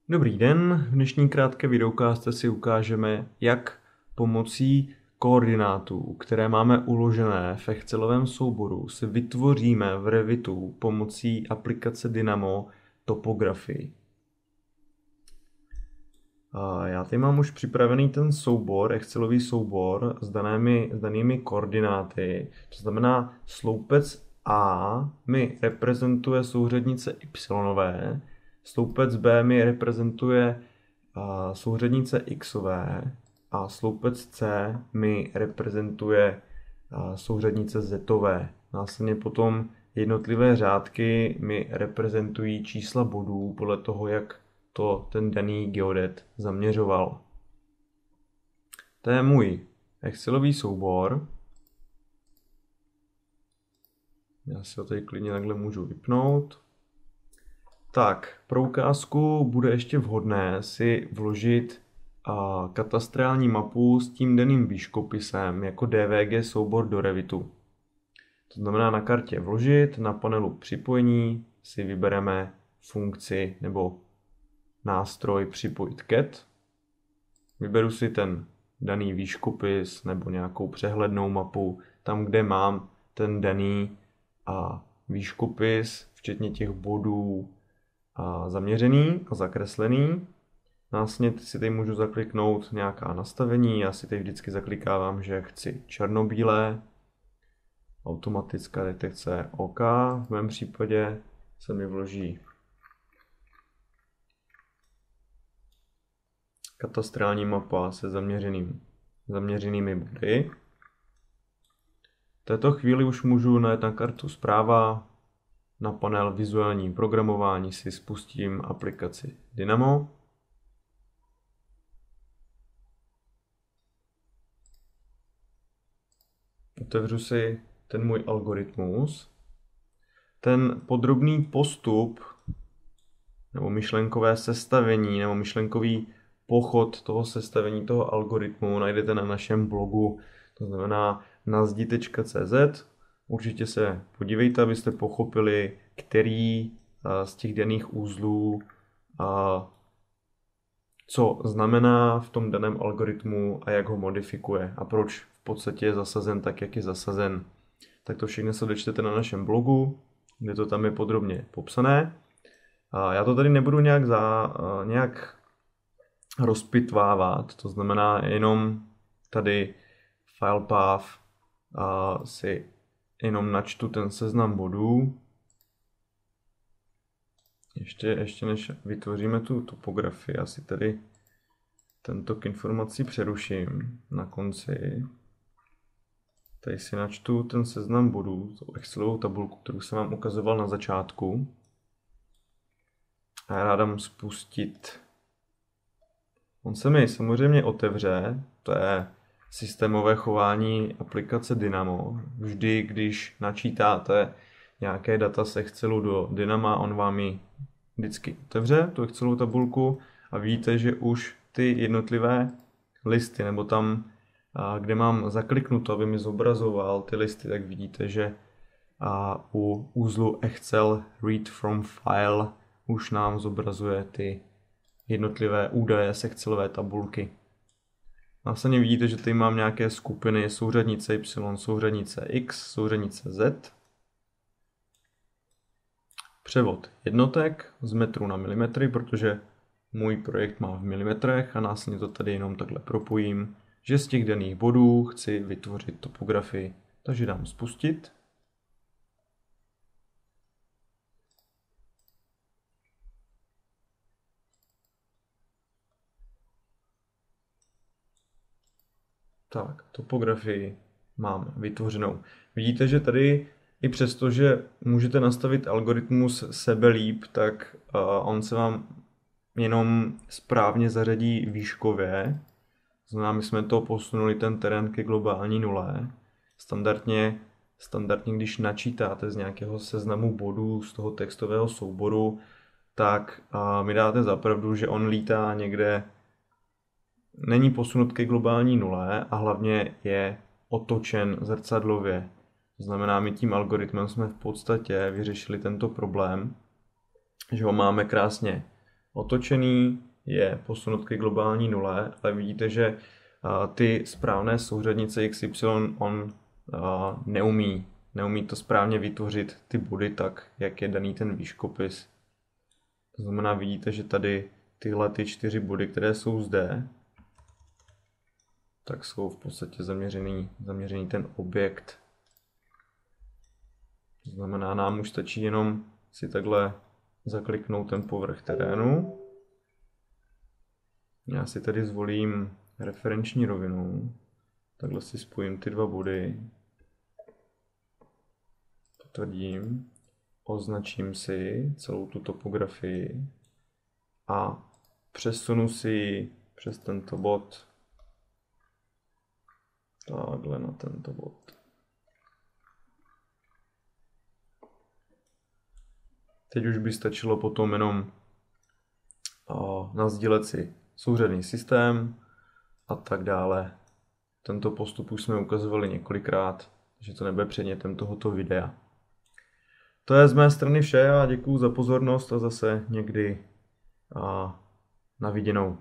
Dobrý den, v dnešní krátké videokáste si ukážeme, jak pomocí koordinátů, které máme uložené v Excelovém souboru, si vytvoříme v Revitu pomocí aplikace Dynamo topografii. Já tady mám už připravený ten soubor, Excelový soubor s danými koordináty. To znamená, sloupec A mi reprezentuje souřadnice y, sloupec B mi reprezentuje souřadnice xové a sloupec C mi reprezentuje souřadnice zové. Následně potom jednotlivé řádky mi reprezentují čísla bodů podle toho, jak to ten daný geodet zaměřoval. To je můj Excelový soubor. Já si ho tady klidně takhle můžu vypnout. Tak, pro ukázku bude ještě vhodné si vložit katastrální mapu s tím daným výškopisem jako DVG soubor do Revitu. To znamená na kartě vložit, na panelu připojení si vybereme funkci nebo nástroj připojit cat. Vyberu si ten daný výškopis nebo nějakou přehlednou mapu, tam, kde mám ten daný výškopis, včetně těch bodů zaměřený a zakreslený. Následně si tady můžu zakliknout nějaká nastavení, já si tady vždycky zaklikávám, že chci černobílé, automatická detekce OK, v mém případě se mi vloží katastrální mapa se zaměřenými body. V této chvíli už můžu najet na kartu zpráva, na panel vizuální programování si spustím aplikaci Dynamo. Otevřu si ten můj algoritmus. Ten podrobný postup nebo myšlenkové sestavení nebo myšlenkový pochod toho sestavení toho algoritmu najdete na našem blogu, to znamená nazdi.cz. Určitě se podívejte, abyste pochopili, který z těch daných uzlů co znamená v tom daném algoritmu a jak ho modifikuje a proč v podstatě je zasazen tak, jak je zasazen. Tak to všechno se dočtete na našem blogu, kde to tam je podrobně popsané. Já to tady nebudu nějak rozpitvávat, to znamená jenom tady file path si jenom načtu ten seznam bodů. Ještě než vytvoříme tu topografii, asi tady tento tok informací přeruším na konci. Tady si načtu ten seznam bodů, tu Excelovou tabulku, kterou jsem vám ukazoval na začátku. A já dám spustit. On se mi samozřejmě otevře, to je systémové chování aplikace Dynamo. Vždy, když načítáte nějaké data z Excelu do Dynama, on vám ji vždycky otevře, tu Excelovou tabulku, a vidíte, že už ty jednotlivé listy, nebo tam, kde mám zakliknuto, aby mi zobrazoval ty listy, tak vidíte, že u úzlu Excel Read from File už nám zobrazuje ty jednotlivé údaje z Excelové tabulky. Následně vidíte, že tady mám nějaké skupiny souřadnice Y, souřadnice X, souřadnice Z. Převod jednotek z metru na milimetry, protože můj projekt má v milimetrech a následně to tady jenom takhle propojím, že z těch daných bodů chci vytvořit topografii. Takže dám spustit. Tak, topografii mám vytvořenou. Vidíte, že tady i přesto, že můžete nastavit algoritmus sebelíp, tak on se vám jenom správně zařadí výškově. Znamená, my jsme to posunuli ten terén ke globální nule. Standardně, když načítáte z nějakého seznamu bodů z toho textového souboru, tak mi dáte za pravdu, že on lítá někde, není posunut ke globální nule a hlavně je otočen zrcadlově. To znamená, my tím algoritmem jsme v podstatě vyřešili tento problém, že ho máme krásně otočený, je posunut ke globální nule, ale vidíte, že ty správné souřadnice XY on neumí to správně vytvořit ty body tak, jak je daný ten výškopis. To znamená, vidíte, že tady tyhle ty 4 body, které jsou zde, tak jsou v podstatě zaměřený ten objekt. To znamená, nám už stačí jenom si takhle zakliknout ten povrch terénu. Já si tady zvolím referenční rovinu. Takhle si spojím ty 2 body. Potvrdím. Označím si celou tu topografii a přesunu si ji přes tento bod. Takhle na tento bod. Teď už by stačilo potom jenom nasdílet si souřadný systém a tak dále. Tento postup už jsme ukazovali několikrát, že to nebude předmětem tohoto videa. To je z mé strany vše a děkuju za pozornost a zase někdy na viděnou.